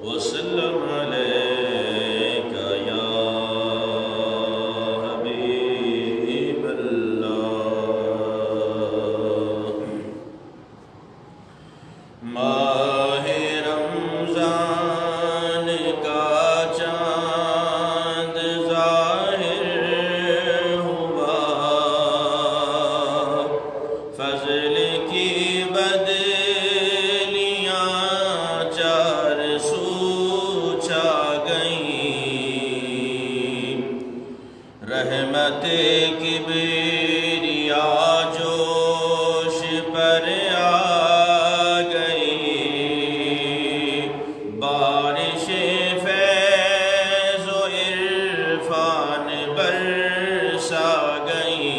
وسلم عليك يا حبيب الله ماہ رمضان کا چاند ظاہر ہوا فضل کی بدلیاں چار سو چھا گئیں رحمت کبریا جوش پر آ گئی بارش فیض و عرفان برسا گئی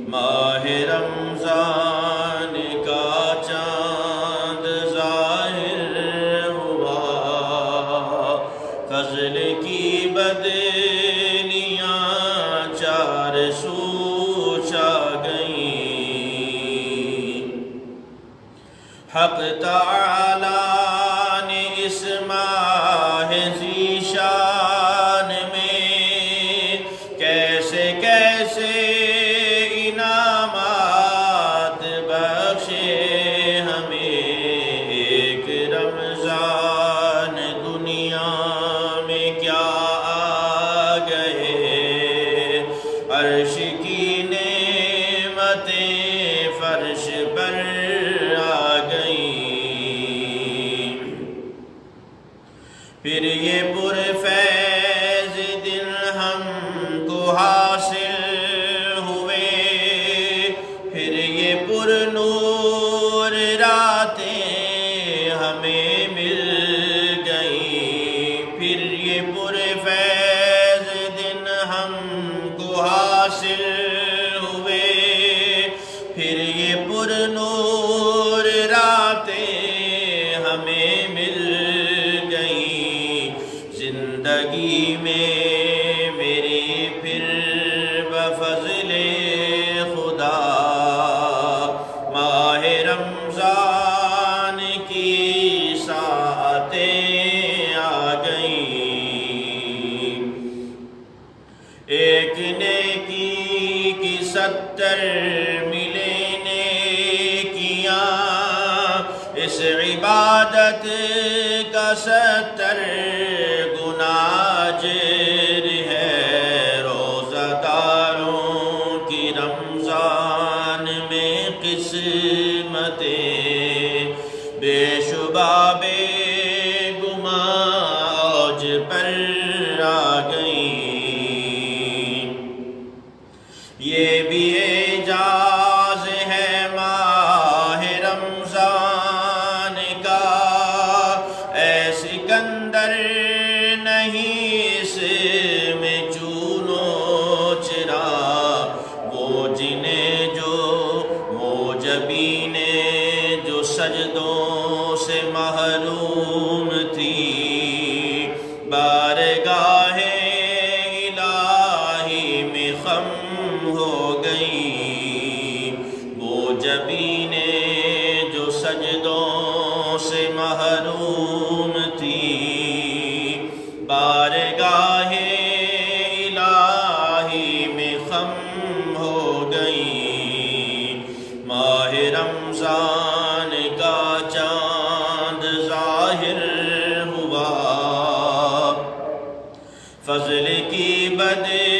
ماہ رمضان کا چاند ظاہر ہوا فضل کی بدلیاں چار سو چھا گئیں حق تعالیٰ نے اس ماہ ذیشان میں کیسے کیسے انعامات بخشے ہمیں ایک رمضان دنیا میں کیا آ گئے عرش کی نعمتیں فرش پر آ گئیں پھر یہ پرفیض دن ہم کو حاصل ہوئے پھر یہ پر نور راتیں ہمیں مل گئیں پھر یہ پرفیض دن ہم کو حاصل ہوئے پھر یہ پر نور راتیں ہمیں مل گئیں زندگی میں میری پھر بفضل خدا ماہ رمضان کی ساعتیں آ گئیں ایک نیکی کی 70 ملے نیکیاں اس عبادت کا 70 گنا اجر ہے روزہ داروں کی رمضان میں قسمتیں بے شبہ بے گماں اوج پر آ گئیں یہ بھی اعجاز ہے ماہ رمضان کا اے سکندر نہیں اس میں چونو چرا وہ جنہیں جو موجبینیں جو سجدوں سے محروم تھی بارگاہ الہی میں خم ہو گئی وہ جبینیں جو سجدوں سے محروم تھی بارگاہ الہی میں خم ہو گئی ماہ رمضان کا چاند ظاہر ہوا فضل کی بدلیاں